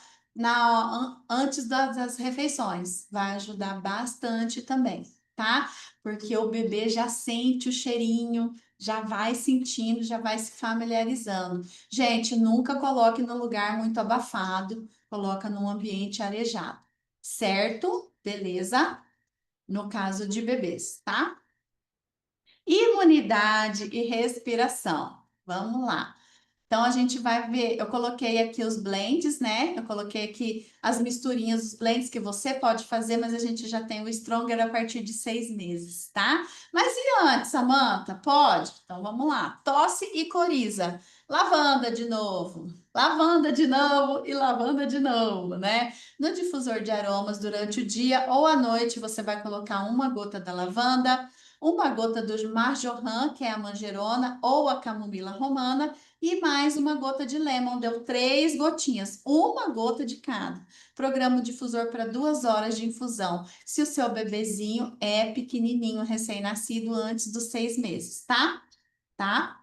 antes das refeições. Vai ajudar bastante também, tá? Porque o bebê já sente o cheirinho, já vai sentindo, já vai se familiarizando. Gente, nunca coloque no lugar muito abafado, coloca num ambiente arejado, certo? Beleza? No caso de bebês, tá? Imunidade e respiração. Vamos lá. Então a gente vai ver, eu coloquei aqui os blends, né? Eu coloquei aqui as misturinhas, os blends que você pode fazer, mas a gente já tem o Stronger a partir de 6 meses, tá? Mas e antes, Samantha? Pode? Então vamos lá. Tosse e coriza. Lavanda de novo. Lavanda de novo e lavanda de novo, né? No difusor de aromas durante o dia ou à noite, você vai colocar uma gota da lavanda, uma gota do marjoram, que é a manjerona, ou a camomila romana, e mais uma gota de lemon, deu 3 gotinhas, uma gota de cada. Programa o difusor para 2 horas de infusão, se o seu bebezinho é pequenininho, recém-nascido, antes dos 6 meses, tá? Tá?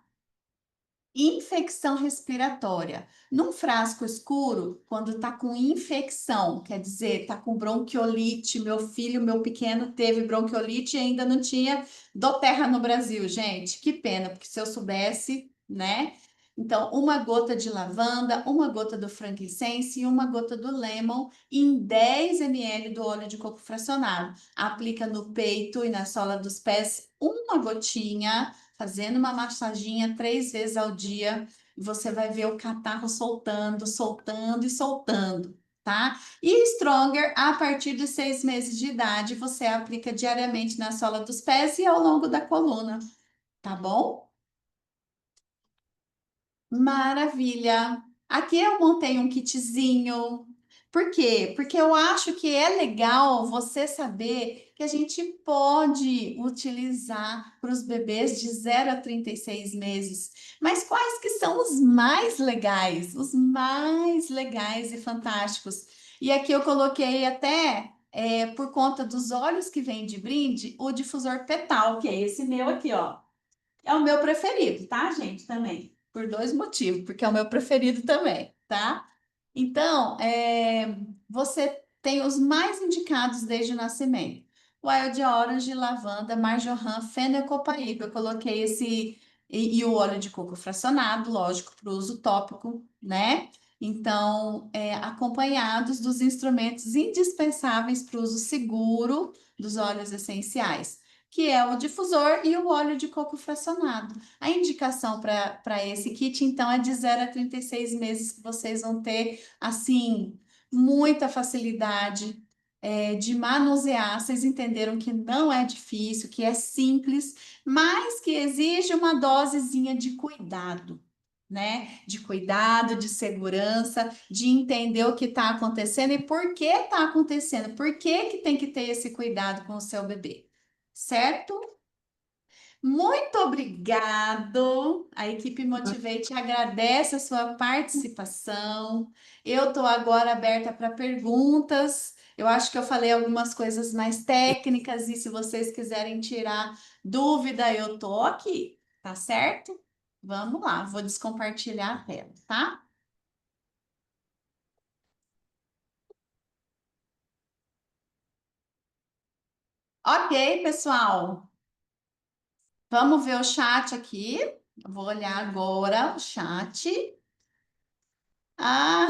Infecção respiratória. Num frasco escuro, quando tá com infecção, quer dizer, tá com bronquiolite. Meu filho, meu pequeno, teve bronquiolite e ainda não tinha doterra no Brasil, gente. Que pena, porque se eu soubesse, né? Então, uma gota de lavanda, uma gota do frankincense e uma gota do lemon em 10 ml do óleo de coco fracionado. Aplica no peito e na sola dos pés uma gotinha, fazendo uma massaginha 3 vezes ao dia. Você vai ver o catarro soltando, soltando e soltando, tá? E Stronger, a partir de 6 meses de idade, você aplica diariamente na sola dos pés e ao longo da coluna, tá bom? Maravilha! Aqui eu montei um kitzinho. Por quê? Porque eu acho que é legal você saber que a gente pode utilizar para os bebês de 0 a 36 meses. Mas quais que são os mais legais? Os mais legais e fantásticos. E aqui eu coloquei até, por conta dos olhos que vem de brinde, o difusor Petal, que é esse meu aqui, ó. É o meu preferido, tá, gente? Também. Por dois motivos, porque é o meu preferido também, tá? Então, você tem os mais indicados desde o nascimento. Wild Orange, lavanda, marjoram, fenilcopaíba. Eu coloquei esse e o óleo de coco fracionado, lógico, para o uso tópico, né? Então, acompanhados dos instrumentos indispensáveis para o uso seguro dos óleos essenciais, que é o difusor e o óleo de coco fracionado. A indicação para esse kit, então, é de 0 a 36 meses que vocês vão ter, assim, muita facilidade de manusear. Vocês entenderam que não é difícil, que é simples, mas que exige uma dosezinha de cuidado. Né? De cuidado, de segurança, de entender o que está acontecendo e por que está acontecendo, por que que tem que ter esse cuidado com o seu bebê, certo? Muito obrigado. A equipe Motivate agradece a sua participação. Eu estou agora aberta para perguntas. Eu acho que eu falei algumas coisas mais técnicas e se vocês quiserem tirar dúvida, eu estou aqui, tá certo? Vamos lá, vou descompartilhar a tela, tá? Ok, pessoal. Vamos ver o chat aqui. Eu vou olhar agora o chat. Ah,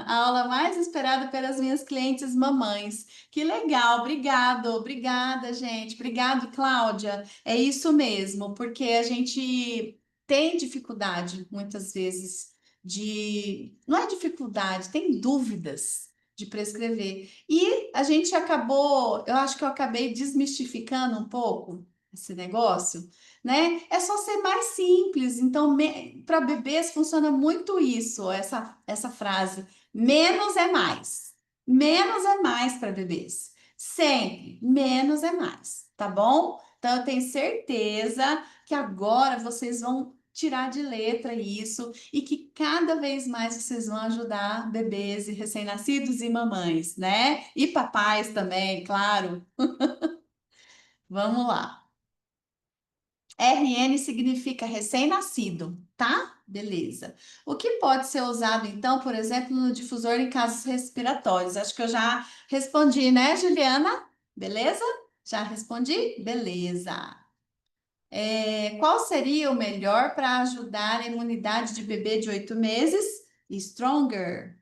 a aula mais esperada pelas minhas clientes mamães. Que legal, obrigado, obrigada, gente. Obrigado, Cláudia. É isso mesmo, porque a gente tem dificuldade muitas vezes não é dificuldade, tem dúvidas de prescrever. E a gente acabou, eu acho que eu acabei desmistificando um pouco esse negócio, né? É só ser mais simples. Então, para bebês funciona muito isso, essa frase. Menos é mais. Menos é mais para bebês. Sempre, menos é mais, tá bom? Então, eu tenho certeza que agora vocês vão tirar de letra isso e que cada vez mais vocês vão ajudar bebês e recém-nascidos e mamães, né? E papais também, claro. Vamos lá. RN significa recém-nascido, tá? Beleza. O que pode ser usado, então, por exemplo, no difusor em casos respiratórios? Acho que eu já respondi, né, Juliana? Beleza? Já respondi? Beleza. Qual seria o melhor para ajudar a imunidade de bebê de 8 meses? Stronger.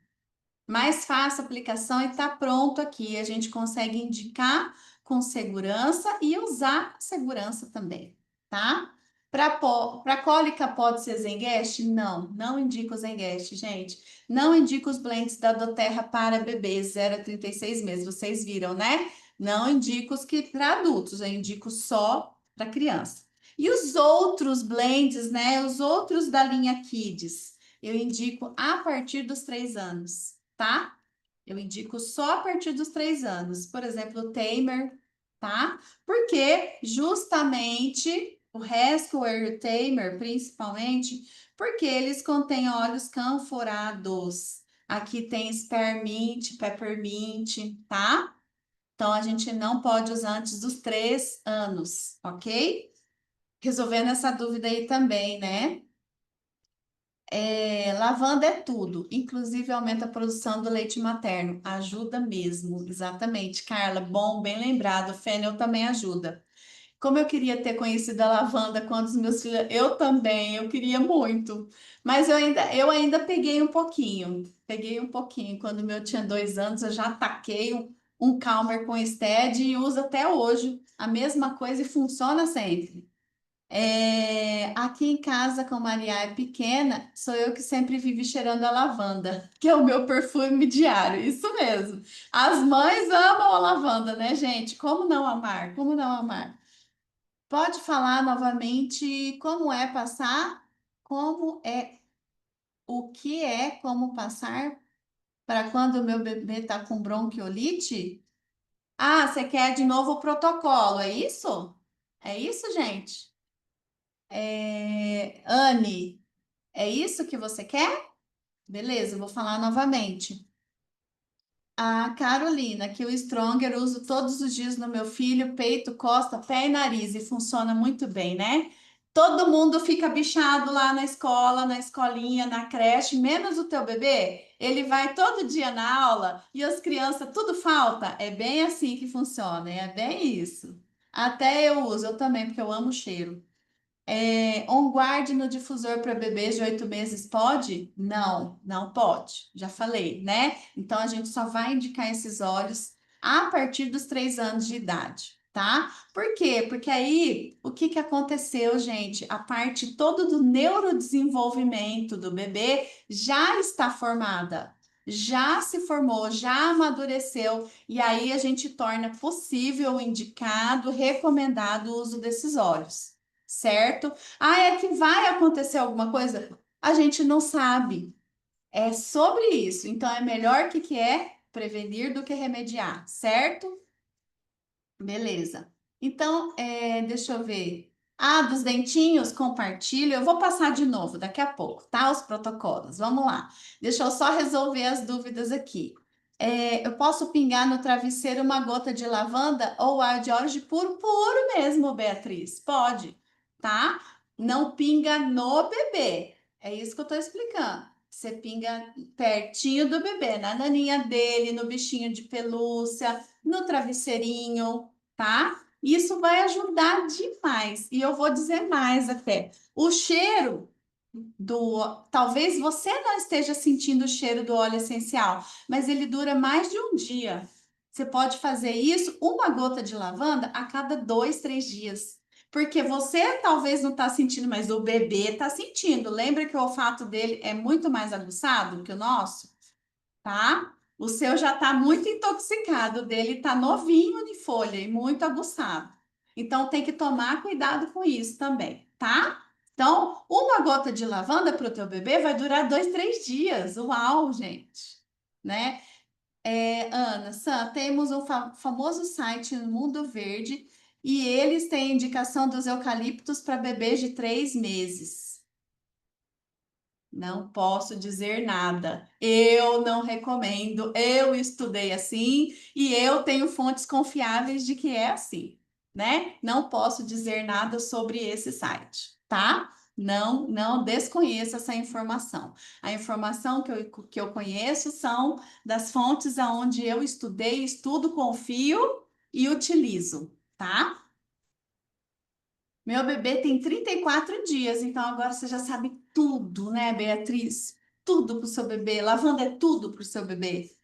Mais fácil a aplicação e está pronto aqui. A gente consegue indicar com segurança e usar com segurança também, tá? Para cólica pode ser Zengest? Não, não indico o Zengest, gente. Não indico os blends da Doterra para bebês 0 a 36 meses. Vocês viram, né? Não indico os que para adultos, eu indico só para criança. E os outros blends, né? Os outros da linha Kids, eu indico a partir dos 3 anos, tá? Eu indico só a partir dos 3 anos. Por exemplo, o Tamer, tá? Porque justamente o Rescuer e o Tamer, principalmente, porque eles contêm óleos canforados. Aqui tem spearmint, peppermint, tá? Então a gente não pode usar antes dos 3 anos, ok? Resolvendo essa dúvida aí também, né? Lavanda é tudo, inclusive aumenta a produção do leite materno. Ajuda mesmo, exatamente, Carla. Bom, bem lembrado. Fênel também ajuda. Como eu queria ter conhecido a lavanda quando os meus filhos. Eu também, eu queria muito. Mas eu ainda peguei um pouquinho. Peguei um pouquinho. Quando o meu tinha 2 anos, eu já taquei um Calmer com Stead e uso até hoje a mesma coisa e funciona sempre. Aqui em casa, como a Maria é pequena, sou eu que sempre vivo cheirando a lavanda, que é o meu perfume diário. Isso mesmo. As mães amam a lavanda, né, gente? Como não amar? Como não amar? Pode falar novamente como é passar? Como é o que é como passar para quando o meu bebê está com bronquiolite? Ah, você quer de novo o protocolo, é isso? É isso, gente? Anne, é isso que você quer? Beleza, eu vou falar novamente. A Carolina, que o Stronger eu uso todos os dias no meu filho, peito, costa, pé e nariz, e funciona muito bem, né? Todo mundo fica bichado lá na escola, na escolinha, na creche, menos o teu bebê. Ele vai todo dia na aula e as crianças tudo falta. É bem assim que funciona, é bem isso. Até eu uso, eu também, porque eu amo o cheiro. On guard no difusor para bebês de 8 meses pode? Não, não pode. Já falei, né? Então a gente só vai indicar esses óleos a partir dos 3 anos de idade, tá? Por quê? Porque aí o que que aconteceu, gente? A parte toda do neurodesenvolvimento do bebê já está formada. Já se formou, já amadureceu, e aí a gente torna possível, indicado, recomendado o uso desses óleos, certo? Ah, é que vai acontecer alguma coisa? A gente não sabe. É sobre isso. Então é melhor que é prevenir do que remediar, certo? Beleza. Então, deixa eu ver. Ah, dos dentinhos, compartilho. Eu vou passar de novo daqui a pouco, tá? Os protocolos. Vamos lá. Deixa eu só resolver as dúvidas aqui. Eu posso pingar no travesseiro uma gota de lavanda ou ar de óleo de puro, puro mesmo, Beatriz? Pode, tá? Não pinga no bebê. É isso que eu tô explicando. Você pinga pertinho do bebê, na naninha dele, no bichinho de pelúcia, no travesseirinho, tá? Isso vai ajudar demais. E eu vou dizer mais até. O cheiro talvez você não esteja sentindo o cheiro do óleo essencial, mas ele dura mais de um dia. Você pode fazer isso, uma gota de lavanda a cada 2, 3 dias. Porque você talvez não está sentindo, mas o bebê está sentindo. Lembra que o olfato dele é muito mais aguçado que o nosso? Tá? O seu já está muito intoxicado, o dele está novinho de folha e muito aguçado. Então tem que tomar cuidado com isso também, tá? Então, uma gota de lavanda para o teu bebê vai durar 2, 3 dias. Uau, gente, né? Ana, Sam, temos um famoso site no Mundo Verde e eles têm indicação dos eucaliptos para bebês de 3 meses. Não posso dizer nada. Eu não recomendo. Eu estudei assim e eu tenho fontes confiáveis de que é assim, né? Não posso dizer nada sobre esse site, tá? Não, não desconheço essa informação. A informação que eu conheço são das fontes aonde eu estudei, estudo, confio e utilizo, tá? Meu bebê tem 34 dias, então agora você já sabe tudo, né, Beatriz? Tudo para o seu bebê. Lavanda é tudo para o seu bebê.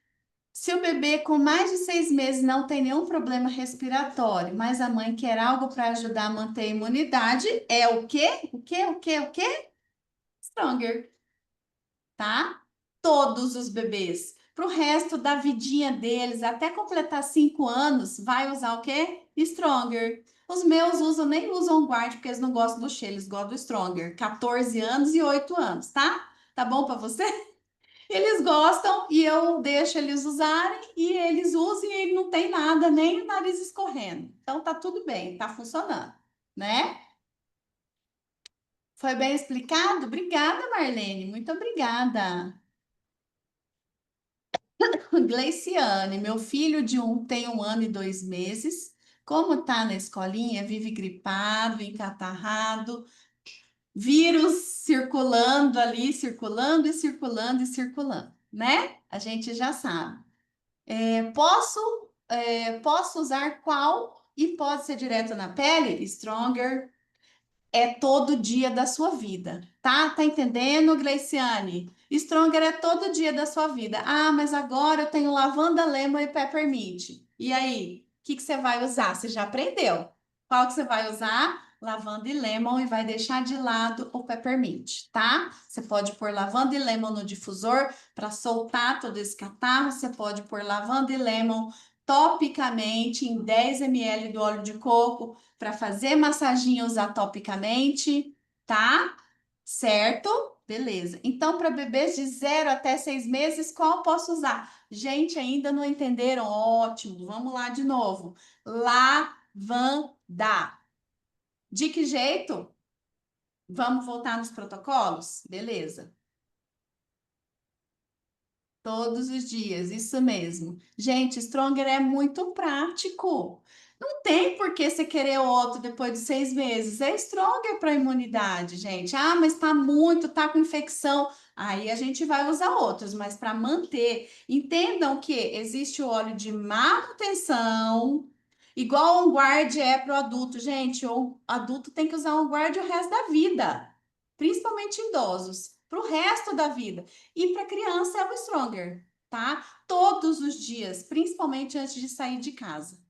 Se o bebê com mais de 6 meses não tem nenhum problema respiratório, mas a mãe quer algo para ajudar a manter a imunidade, é o quê? O quê? O quê? O quê? Stronger, tá? Todos os bebês. Para o resto da vidinha deles, até completar 5 anos, vai usar o quê? Stronger. Os meus usam, nem usam guard, porque eles não gostam do cheiro, eles gostam do Stronger. 14 anos e 8 anos, tá? Tá bom para você? Eles gostam e eu deixo eles usarem e eles usam e ele não tem nada, nem o nariz escorrendo. Então tá tudo bem, tá funcionando, né? Foi bem explicado? Obrigada, Marlene. Muito obrigada. Gleiciane, meu filho tem 1 ano e 2 meses. Como tá na escolinha, vive gripado, encatarrado, vírus circulando ali, circulando e circulando e circulando, né? A gente já sabe. Posso usar qual? E pode ser direto na pele, Stronger é todo dia da sua vida, tá? Tá entendendo, Gleiciane? Stronger é todo dia da sua vida. Ah, mas agora eu tenho lavanda, lemon e peppermint. E aí, o que que você vai usar? Você já aprendeu. Qual que você vai usar? Lavanda e lemon e vai deixar de lado o peppermint, tá? Você pode pôr lavanda e lemon no difusor para soltar todo esse catarro. Você pode pôr lavanda e lemon topicamente em 10 ml do óleo de coco para fazer massaginhos atopicamente, tá? Certo? Beleza. Então, para bebês de 0 até 6 meses, qual eu posso usar? Gente, ainda não entenderam? Ótimo. Vamos lá de novo. Lavanda. De que jeito? Vamos voltar nos protocolos? Beleza. Todos os dias, isso mesmo. Gente, Stronger é muito prático. Não tem por que você querer outro depois de 6 meses. É Stronger para imunidade, gente. Ah, mas tá muito, tá com infecção. Aí a gente vai usar outros, mas para manter. Entendam que existe o óleo de manutenção, igual o On-Guard é para o adulto. Gente, o adulto tem que usar o On-Guard o resto da vida, principalmente idosos, para o resto da vida. E para criança é o Stronger, tá? Todos os dias, principalmente antes de sair de casa.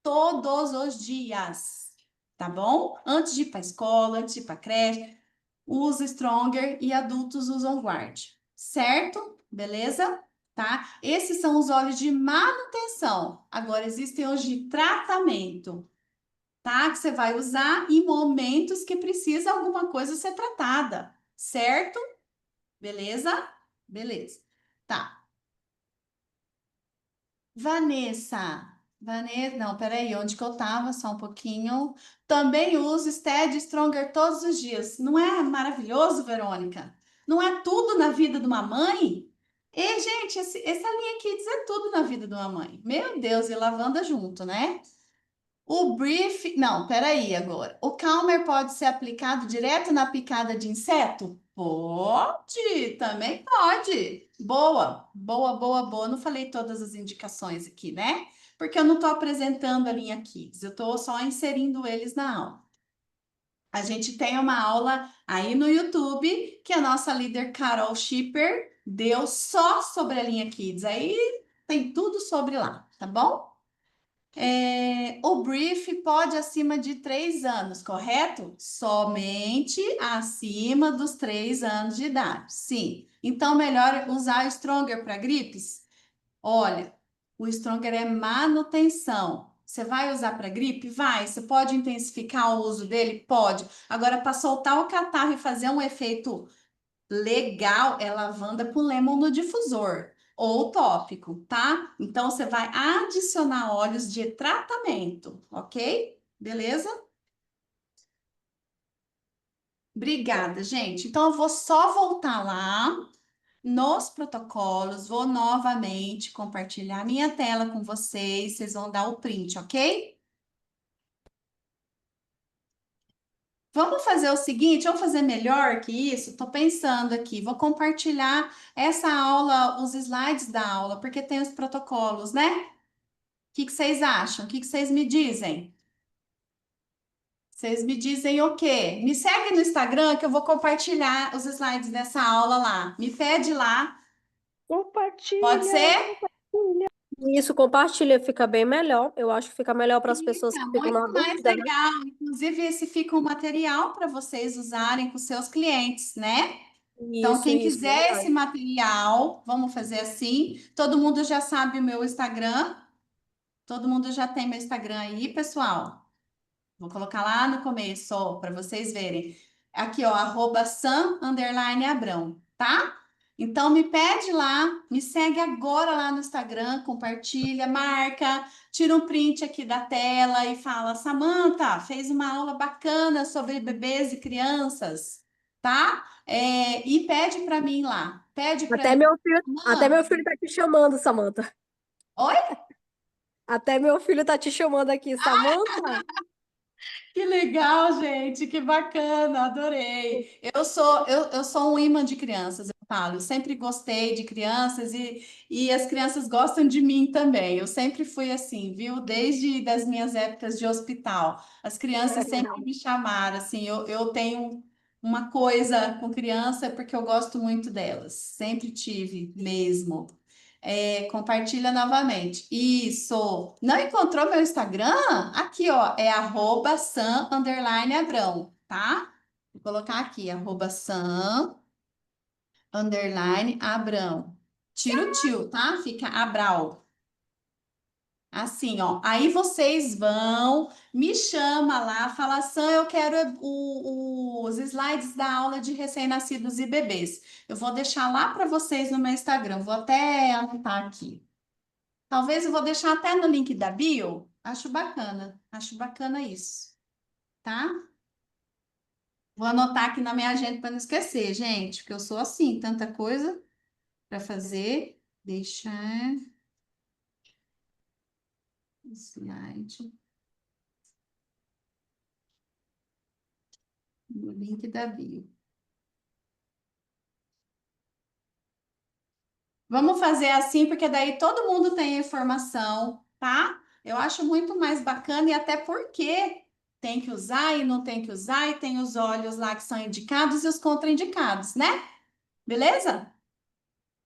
Todos os dias, tá bom? Antes de ir para a escola, antes de ir para a creche, usa Stronger e adultos usam Guard, certo? Beleza? Tá? Esses são os óleos de manutenção. Agora, existem os de tratamento, tá? Que você vai usar em momentos que precisa alguma coisa ser tratada, certo? Beleza? Beleza. Tá. Vanessa, não, peraí, onde que eu tava? Só um pouquinho. Também uso Steady Stronger todos os dias. Não é maravilhoso, Verônica? Não é tudo na vida de uma mãe? E, gente, essa linha aqui diz é tudo na vida de uma mãe. Meu Deus, e lavanda junto, né? O brief, não, peraí agora. O Calmer pode ser aplicado direto na picada de inseto? Pode, também pode. Boa, boa, boa, boa. Não falei todas as indicações aqui, né? Porque eu não estou apresentando a linha Kids, eu estou só inserindo eles na aula. A gente tem uma aula aí no YouTube que a nossa líder Carol Schipper deu só sobre a linha Kids. Aí tem tudo sobre lá, tá bom? O brief pode acima de 3 anos, correto? Somente acima dos 3 anos de idade. Sim. Então, melhor usar o Stronger para gripes? Olha, o Stronger é manutenção. Você vai usar para gripe? Vai. Você pode intensificar o uso dele? Pode. Agora, para soltar o catarro e fazer um efeito legal é lavanda com lemon no difusor ou tópico, tá? Então você vai adicionar óleos de tratamento, ok? Beleza? Obrigada, gente. Então eu vou só voltar lá nos protocolos, vou novamente compartilhar minha tela com vocês, vocês vão dar o print, ok? Vamos fazer o seguinte, vamos fazer melhor que isso? Estou pensando aqui, vou compartilhar essa aula, os slides da aula, porque tem os protocolos, né? O que que vocês acham? O que que vocês me dizem? Vocês me dizem o quê? Me segue no Instagram que eu vou compartilhar os slides dessa aula lá. Me pede lá. Pode Compartilha, ser? compartilha. Isso, compartilha, fica bem melhor. Eu acho que fica melhor para as pessoas Fica que ficam na muito mais dúvida, né? legal. Inclusive, esse fica um material para vocês usarem com seus clientes, né? Então, quem Isso, quiser esse verdade. material, vamos fazer assim. Todo mundo já sabe o meu Instagram. Todo mundo já tem meu Instagram aí, pessoal. Vou colocar lá no começo, para vocês verem. Aqui, ó, @sam_abrão, tá? Então, me pede lá, me segue agora lá no Instagram, compartilha, marca, tira um print aqui da tela e fala: Samantha, fez uma aula bacana sobre bebês e crianças, tá? E pede para mim lá, pede para mim. Até Samantha, meu filho tá te chamando, Samantha. oi? Até meu filho tá te chamando aqui, Samantha. Que legal, gente, que bacana, adorei. Eu sou um imã de crianças. falo, eu sempre gostei de crianças e as crianças gostam de mim também. Eu sempre fui assim, viu? Desde das minhas épocas de hospital. As crianças sempre me chamaram, assim, eu tenho uma coisa com criança porque eu gosto muito delas. Sempre tive mesmo. Compartilha novamente. Isso. Não encontrou meu Instagram? Aqui, ó, é @sam_abrão, tá? Vou colocar aqui, @sam_abrão. Tira o tio, tá? Fica Abral. Assim, ó. Aí vocês vão, me chama lá, fala, Sam, eu quero os slides da aula de recém-nascidos e bebês. Eu vou deixar lá para vocês no meu Instagram. Vou até anotar aqui. Talvez eu vou deixar até no link da bio. Acho bacana isso, tá? Vou anotar aqui na minha agenda para não esquecer, gente, porque eu sou assim, tanta coisa para fazer. Deixar slide no link da bio. Vamos fazer assim, porque daí todo mundo tem a informação, tá? Eu acho muito mais bacana e até porque tem que usar e não tem que usar, e tem os óleos lá que são indicados e os contraindicados, né? Beleza?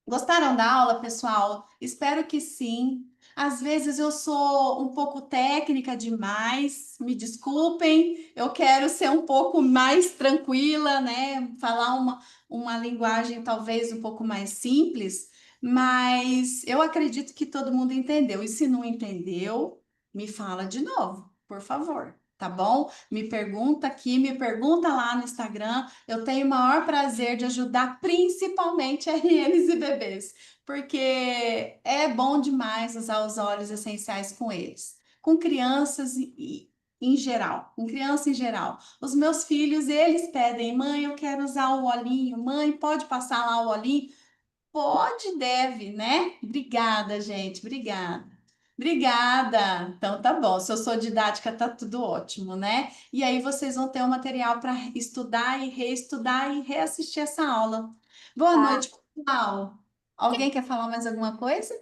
Gostaram da aula, pessoal? Espero que sim. Às vezes eu sou um pouco técnica demais, me desculpem. Eu quero ser um pouco mais tranquila, né? Falar uma linguagem talvez um pouco mais simples, mas eu acredito que todo mundo entendeu. E se não entendeu, me fala de novo, por favor, tá bom? Me pergunta aqui, me pergunta lá no Instagram. Eu tenho o maior prazer de ajudar principalmente RNs e bebês, porque é bom demais usar os óleos essenciais com eles, com crianças em geral, com criança em geral. Os meus filhos, eles pedem, mãe, eu quero usar o olhinho, mãe, pode passar lá o olhinho? Pode, deve, né? Obrigada, gente, obrigada. Obrigada. Então tá bom. Se eu sou didática, tá tudo ótimo, né? E aí vocês vão ter um material para estudar e reassistir essa aula. Boa Tá. noite, pessoal. Alguém quer falar mais alguma coisa?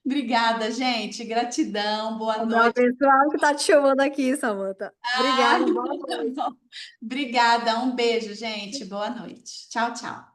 Obrigada, gente. Gratidão. Boa O meu noite. abençoado que tá te chamando aqui, Samanta. Ah, Obrigada, boa tá noite. bom. Obrigada. Um beijo, gente. Boa noite. Tchau, tchau.